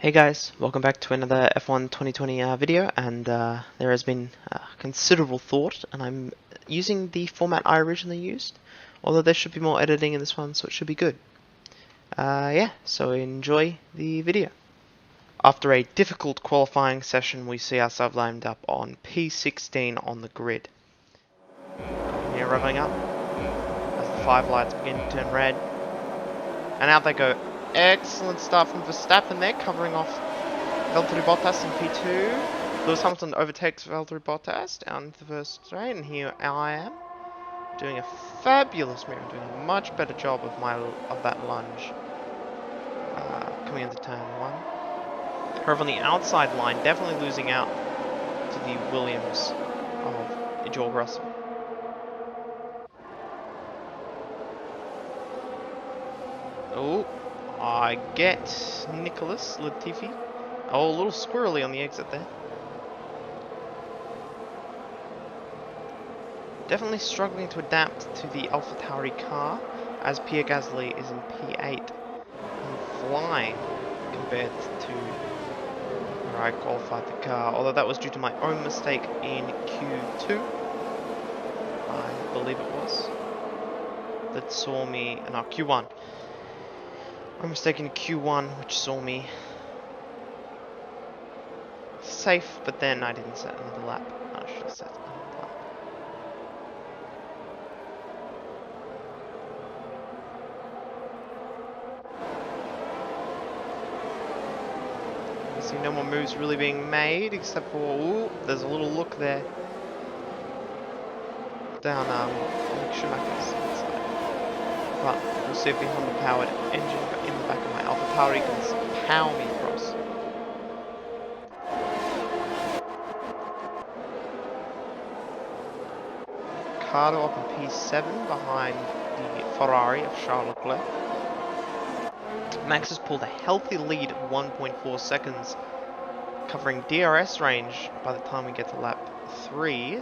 Hey guys, welcome back to another F1 2020 video, and there has been considerable thought, and I'm using the format I originally used, although there should be more editing in this one, so it should be good. Yeah, so enjoy the video. After a difficult qualifying session, we see ourselves lined up on P16 on the grid. Here, revving up as the 5 lights begin to turn red, and out they go. Excellent start from Verstappen there, covering off Valtteri Bottas in P2. Lewis Hamilton overtakes Valtteri Bottas down the first straight, and here I am doing a fabulous move, doing a much better job of that lunge coming into turn 1. However, on the outside line, definitely losing out to the Williams of George Russell. Oh, I get Nicholas Latifi. Oh, a little squirrely on the exit there. Definitely struggling to adapt to the AlphaTauri car, as Pierre is in P8 and flying compared to where I qualified the car, although that was due to my own mistake in Q2, I believe it was, that saw me, no, Q1. My mistake in Q1, which saw me safe, but then I didn't set another lap. I should have set another lap. See no more moves really being made, except for, ooh, there's a little look there down Mick Schumacher's side. But we'll see if the Honda-powered engine in the back of my AlphaTauri can power me across. Ricardo up in P7 behind the Ferrari of Charles Leclerc. Max has pulled a healthy lead of 1.4 seconds, covering DRS range by the time we get to lap 3.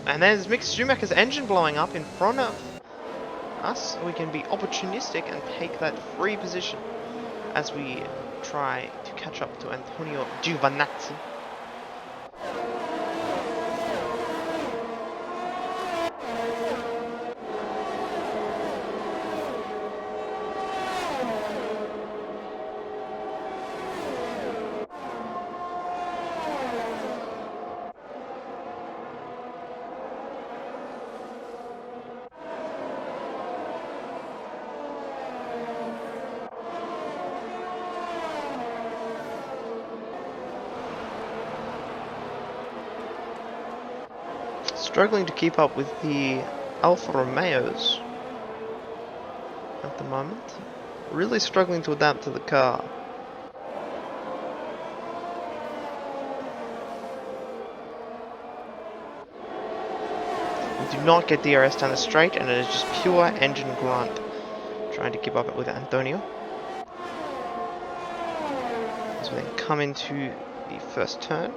And there's Mick Schumacher's engine blowing up in front of us. We can be opportunistic and take that free position as we try to catch up to Antonio Giovinazzi. Struggling to keep up with the Alfa Romeos at the moment. Really struggling to adapt to the car. We do not get DRS down the straight, and it is just pure engine grunt trying to keep up with Antonio. As we then come into the first turn.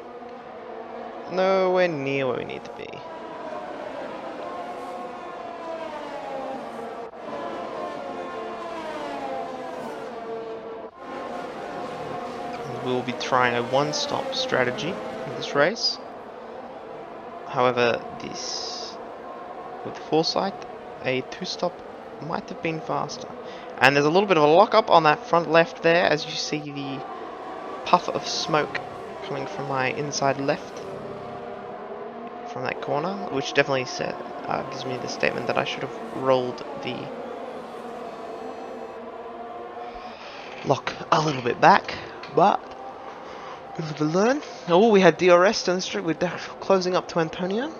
Nowhere near where we need to be. We will be trying a one-stop strategy in this race. However, with foresight, a two-stop might have been faster. And there's a little bit of a lock-up on that front left there, as you see the puff of smoke coming from my inside left from that corner, which definitely gives me the statement that I should have rolled the lock a little bit back, but we live and learn. Oh, we had DRS down the street. We're closing up to Antonio.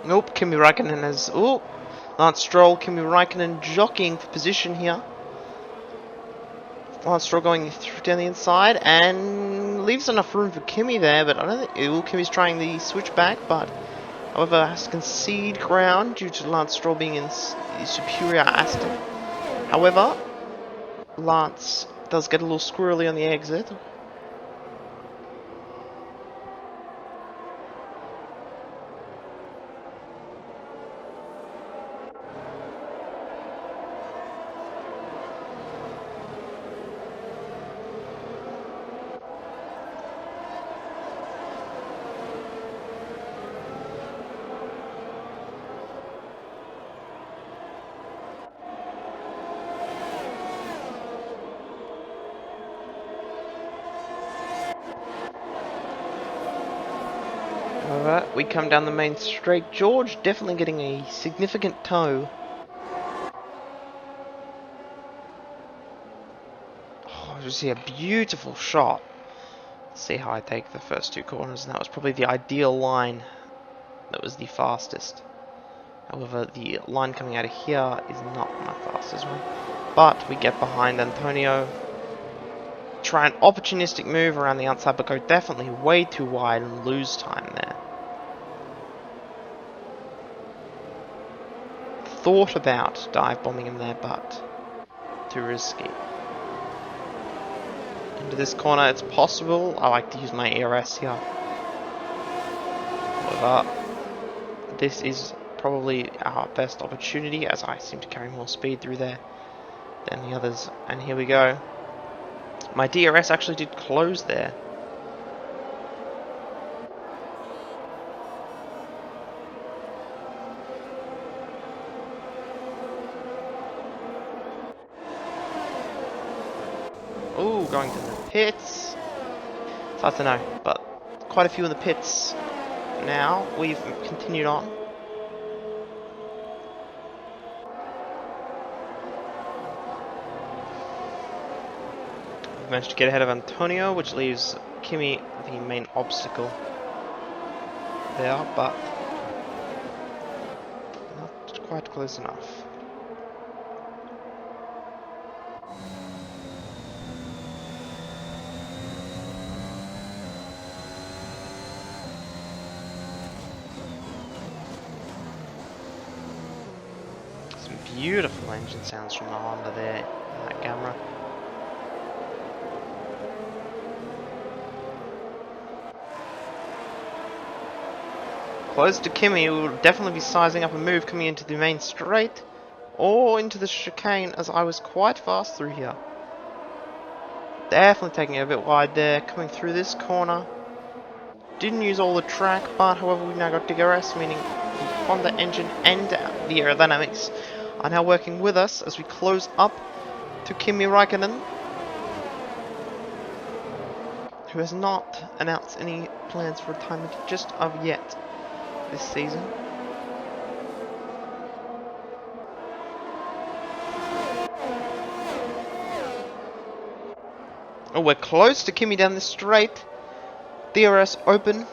Nope, Kimi Raikkonen has... Oh, Lance Stroll, Kimi Raikkonen jockeying for position here. Lance Stroll going down the inside and leaves enough room for Kimi there, but I don't think... Ooh, Kimi's trying the switchback, but however has to concede ground due to Lance Stroll being in the superior Aston. However, Lance does get a little squirrely on the exit. However, we come down the main straight. George definitely getting a significant tow. Oh, you see a beautiful shot. Let's see how I take the first two corners, and that was probably the ideal line. That was the fastest. However, the line coming out of here is not my fastest one. But we get behind Antonio. Try an opportunistic move around the outside, but go definitely way too wide and lose time there. Thought about dive bombing him there, but too risky. Into this corner, it's possible. I like to use my ERS here. However, this is probably our best opportunity, as I seem to carry more speed through there than the others. And here we go. My DRS actually did close there. Ooh, going to the pits. It's hard to know, but quite a few in the pits. Now we've continued on. We've managed to get ahead of Antonio, which leaves Kimi the main obstacle there, but not quite close enough. Some beautiful engine sounds from the Honda there in that camera. Close to Kimi, who will definitely be sizing up a move coming into the main straight or into the chicane, as I was quite fast through here. Definitely taking it a bit wide there, coming through this corner. Didn't use all the track, but however we've now got DRS, meaning the Honda engine and the aerodynamics are now working with us as we close up to Kimi Raikkonen, who has not announced any plans for retirement just of yet this season. Oh, we're close to Kimi down the straight. DRS open.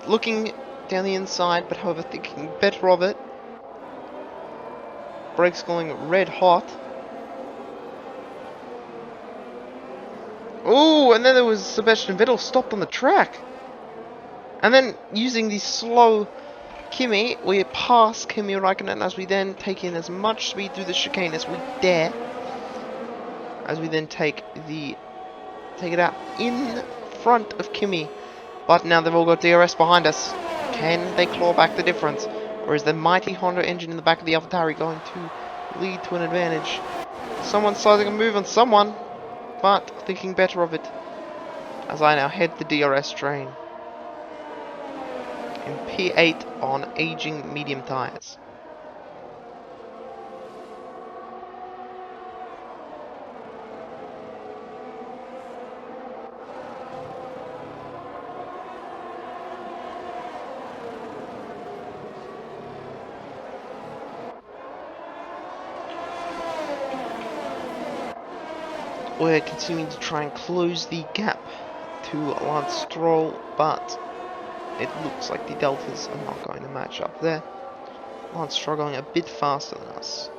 Looking down the inside, but however thinking better of it. Brakes going red hot. Oh, and then there was Sebastian Vettel stopped on the track. And then using the slow Kimi, we pass Kimi Raikkonen as we then take in as much speed through the chicane as we dare. As we then take it out in front of Kimi. But now they've all got DRS behind us. Can they claw back the difference? Or is the mighty Honda engine in the back of the AlphaTauri going to lead to an advantage? Someone's sizing a move on someone, but thinking better of it as I now head the DRS train in P8 on aging medium tyres. We're continuing to try and close the gap to Lance Stroll, but it looks like the deltas are not going to match up there. Lance struggling a bit faster than us.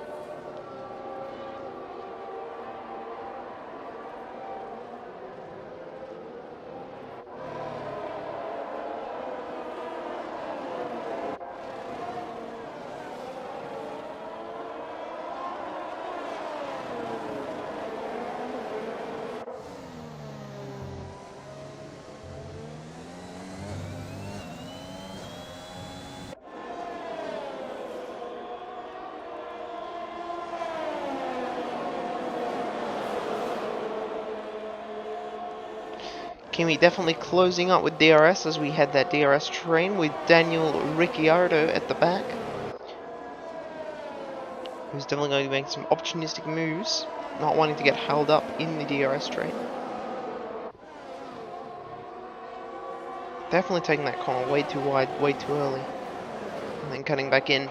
Kimi definitely closing up with DRS as we had that DRS train with Daniel Ricciardo at the back. Who's definitely going to make some opportunistic moves, not wanting to get held up in the DRS train. Definitely taking that corner way too wide, way too early. And then cutting back in.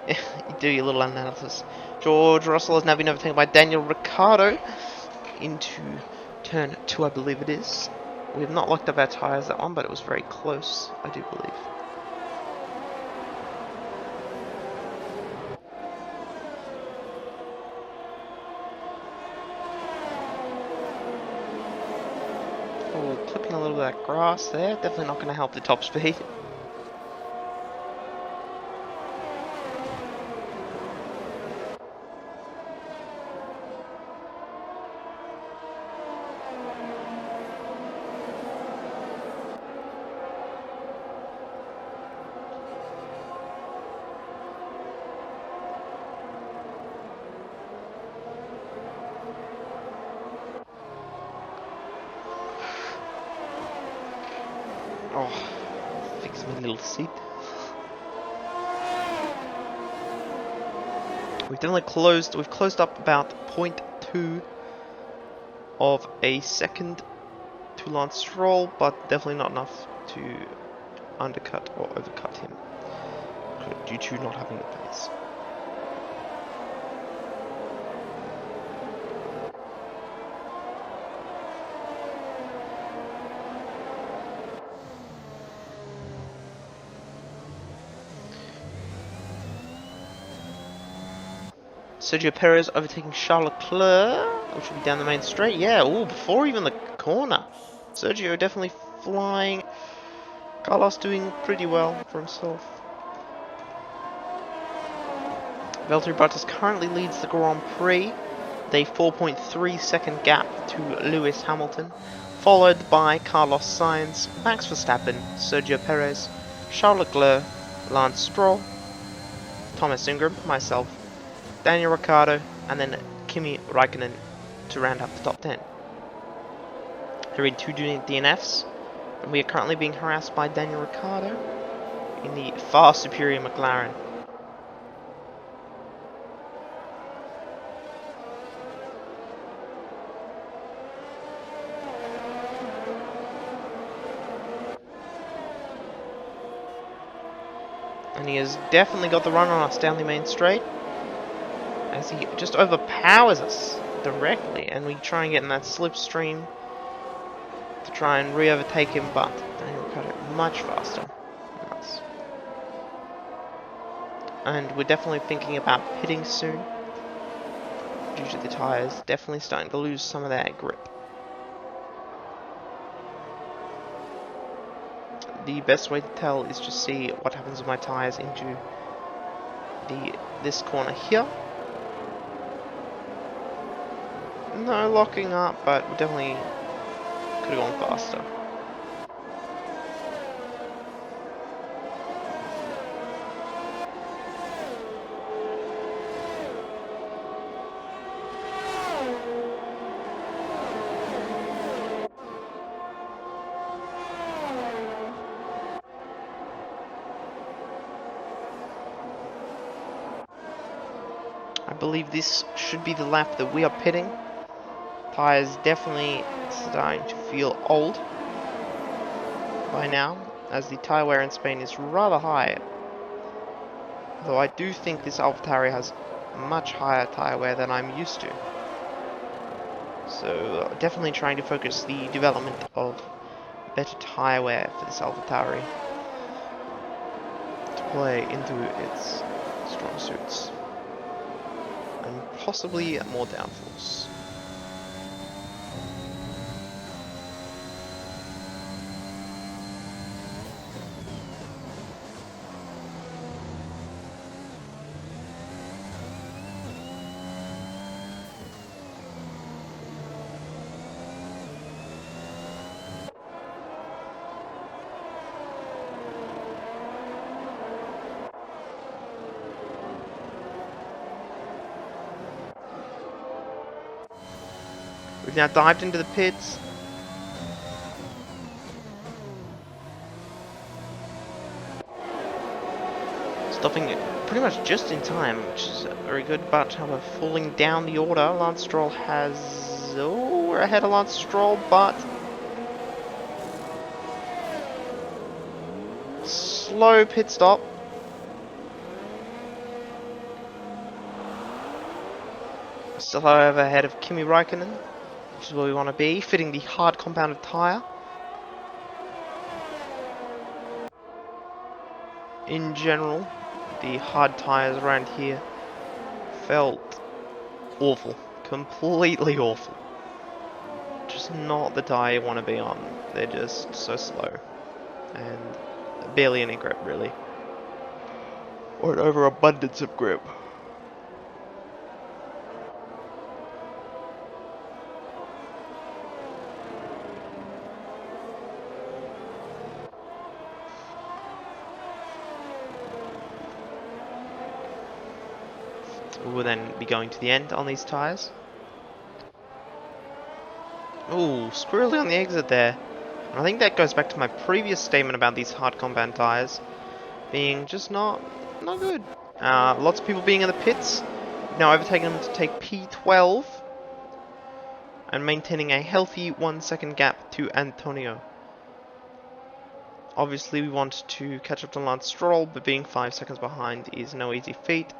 You do your little analysis. George Russell has now been overtaken by Daniel Ricciardo into turn 2, I believe it is. We have not locked up our tyres that one, but it was very close, I do believe. Oh, clipping a little bit of that grass there. Definitely not going to help the top speed. Oh, fix my little seat. We've closed up about 0.2 of a second to Lance Stroll, but definitely not enough to undercut or overcut him due to not having the pace. Sergio Perez overtaking Charles Leclerc, which will be down the main straight. Yeah, oh, before even the corner. Sergio definitely flying. Carlos doing pretty well for himself. Valtteri Bottas currently leads the Grand Prix with a 4.3 second gap to Lewis Hamilton, followed by Carlos Sainz, Max Verstappen, Sergio Perez, Charles Leclerc, Lance Stroll, Thomas Ingram, myself, Daniel Ricciardo, and then Kimi Raikkonen to round up the top 10. There are 2 DNFs, and we are currently being harassed by Daniel Ricciardo in the far superior McLaren. And he has definitely got the run on us down the main straight, as he just overpowers us directly, and we try and get in that slipstream to try and re-overtake him, but Daniel Ricciardo much faster than us. And we're definitely thinking about pitting soon, due to the tyres definitely starting to lose some of their grip. The best way to tell is just see what happens with my tyres into this corner here. No locking up, but we definitely could have gone faster. I believe this should be the lap that we are pitting. Tyres definitely starting to feel old by now, as the tyre wear in Spain is rather high. Though I do think this AlphaTauri has much higher tyre wear than I'm used to. So definitely trying to focus the development of better tyre wear for this AlphaTauri to play into its strong suits. And possibly more downforce. We've now dived into the pits. Stopping it pretty much just in time, which is very good, but however, falling down the order, Lance Stroll has... Oh, we're ahead of Lance Stroll, but... Slow pit stop. Still, however, ahead of Kimi Raikkonen, which is where we want to be, fitting the hard compounded tyre. In general, the hard tyres around here felt awful. Completely awful. Just not the tyre you want to be on. They're just so slow. And barely any grip, really. Or an overabundance of grip. We will then be going to the end on these tyres. Ooh, squirrely on the exit there. And I think that goes back to my previous statement about these hard compound tyres being just not good. Lots of people being in the pits. Now overtaking them to take P12 and maintaining a healthy 1 second gap to Antonio. Obviously we want to catch up to Lance Stroll, but being 5 seconds behind is no easy feat,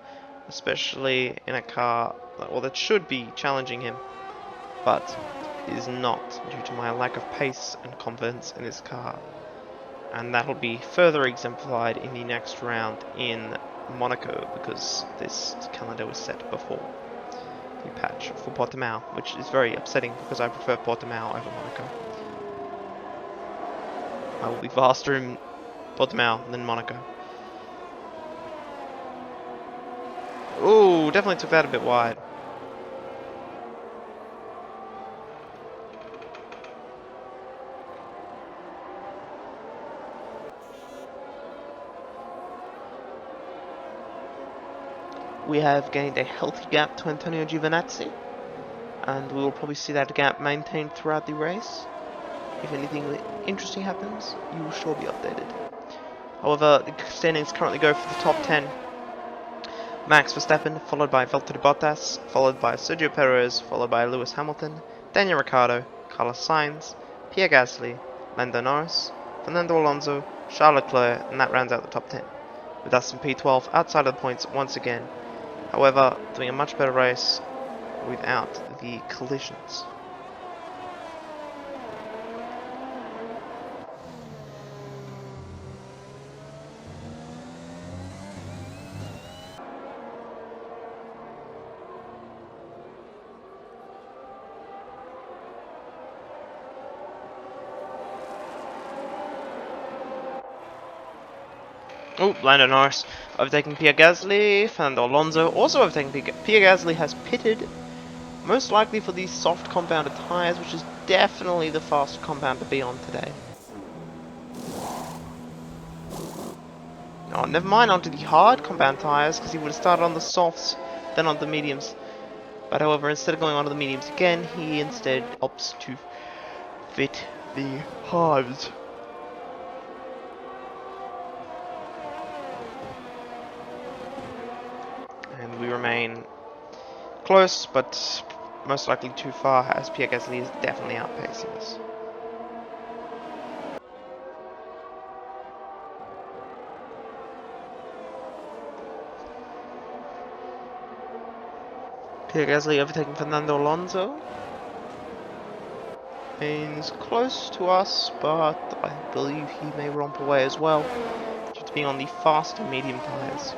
especially in a car that should be challenging him, but is not due to my lack of pace and confidence in this car. And that'll be further exemplified in the next round in Monaco, because this calendar was set before the patch for Portimao, which is very upsetting because I prefer Portimao over Monaco. I will be faster in Portimao than Monaco. Ooh, definitely took that a bit wide. We have gained a healthy gap to Antonio Giovinazzi, and we will probably see that gap maintained throughout the race. If anything interesting happens, you will sure be updated. However, the standings currently go for the top 10. Max Verstappen, followed by Valtteri Bottas, followed by Sergio Perez, followed by Lewis Hamilton, Daniel Ricciardo, Carlos Sainz, Pierre Gasly, Lando Norris, Fernando Alonso, Charles Leclerc, and that rounds out the top 10. With us in P12 outside of the points once again. However, doing a much better race without the collisions. Oh, Lando Norris overtaking Pierre Gasly, Fernando Alonso also overtaking Pierre Gasly has pitted, most likely for the soft compounded tyres, which is definitely the fast compound to be on today. Oh, never mind, onto the hard compound tyres, because he would have started on the softs, then on the mediums. But however, instead of going on to the mediums again, he instead opts to fit the hards. And we remain close, but most likely too far, as Pierre Gasly is definitely outpacing us. Pierre Gasly overtaking Fernando Alonso. Remains close to us, but I believe he may romp away as well, due to being on the faster medium tyres.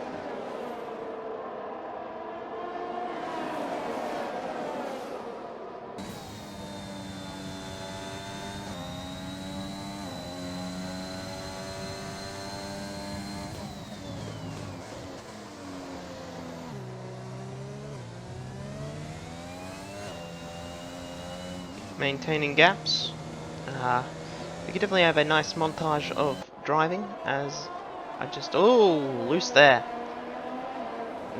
Maintaining gaps. We could definitely have a nice montage of driving as I just... Oh, loose there.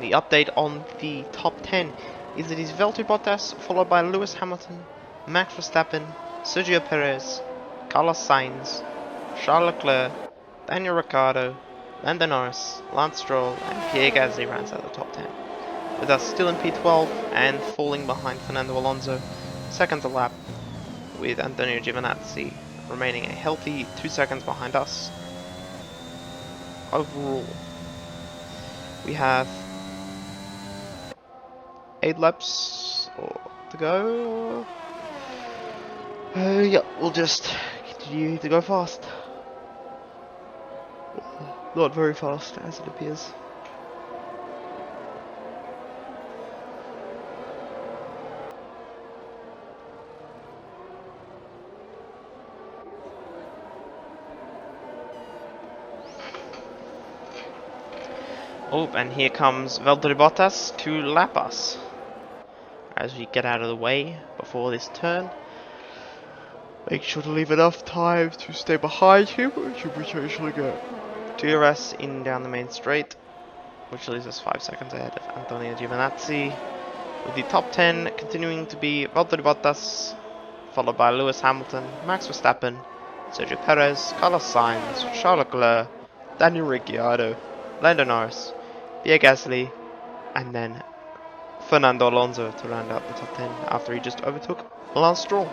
The update on the top 10 is that it is Valtteri Bottas, followed by Lewis Hamilton, Max Verstappen, Sergio Perez, Carlos Sainz, Charles Leclerc, Daniel Ricciardo, Lando Norris, Lance Stroll, and Pierre Gasly rounds out the top 10. With us still in P12 and falling behind Fernando Alonso, seconds a lap, with Antonio Giovinazzi remaining a healthy 2 seconds behind us. Overall, we have 8 laps to go. Yeah, we'll just continue to go fast. Not very fast, as it appears. Oh, and here comes Valtteri Bottas to lap us as we get out of the way before this turn. Make sure to leave enough time to stay behind him, which you potentially get DRS in down the main straight, which leaves us 5 seconds ahead of Antonio Giovinazzi. With the top 10 continuing to be Valtteri Bottas, followed by Lewis Hamilton, Max Verstappen, Sergio Perez, Carlos Sainz, Charles Leclerc, Daniel Ricciardo, Lando Norris, Pierre Gasly, and then Fernando Alonso to round out the top 10 after he just overtook Lance Stroll.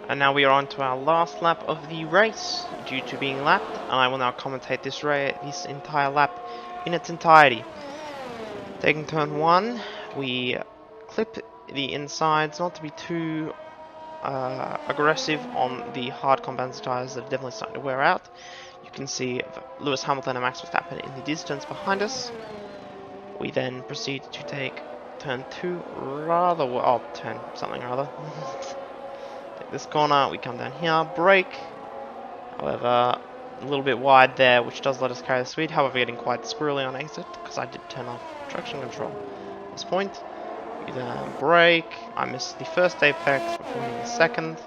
And now we are on to our last lap of the race, due to being lapped, and I will now commentate this entire lap in its entirety. Taking turn 1, we clip the insides, not to be too aggressive on the hard compound tyres that are definitely starting to wear out. You can see Lewis Hamilton and Max Verstappen in the distance behind us. We then proceed to take turn 2 rather well, turn something rather. Take this corner, we come down here, brake. However, a little bit wide there, which does let us carry the speed. However, getting quite squirrely on exit because I did turn off traction control at this point. We then brake. I missed the first apex before hitting the second.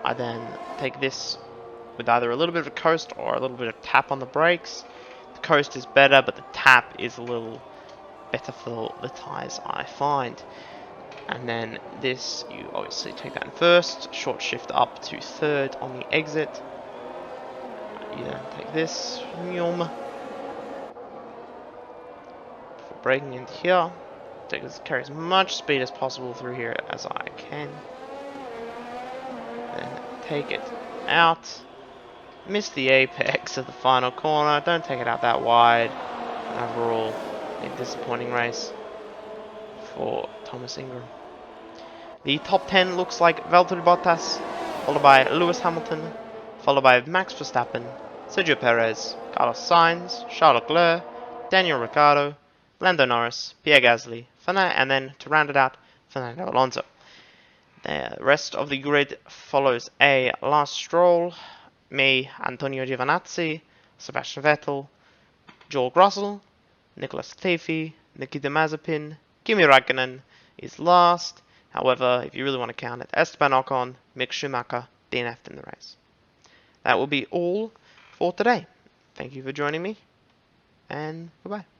I then take this with either a little bit of a coast or a little bit of tap on the brakes. The coast is better, but the tap is a little better for the tyres, I find. And then this, you obviously take that in first, short shift up to third on the exit. You then take this, before braking into here. Carry as much speed as possible through here as I can. Then take it out. Miss the apex of the final corner. Don't take it out that wide. And overall, a disappointing race for Thomas Ingram. The top 10 looks like Valtteri Bottas, followed by Lewis Hamilton, followed by Max Verstappen, Sergio Perez, Carlos Sainz, Charles Leclerc, Daniel Ricciardo, Lando Norris, Pierre Gasly, and then to round it out, Fernando Alonso. The rest of the grid follows a Lance Stroll, me, Antonio Giovinazzi, Sebastian Vettel, George Russell, Nicolas Latifi, Nikita Mazepin, Kimi Raikkonen is last. However, if you really want to count it, Esteban Ocon, Mick Schumacher, DNF'd in the race. That will be all for today. Thank you for joining me, and goodbye.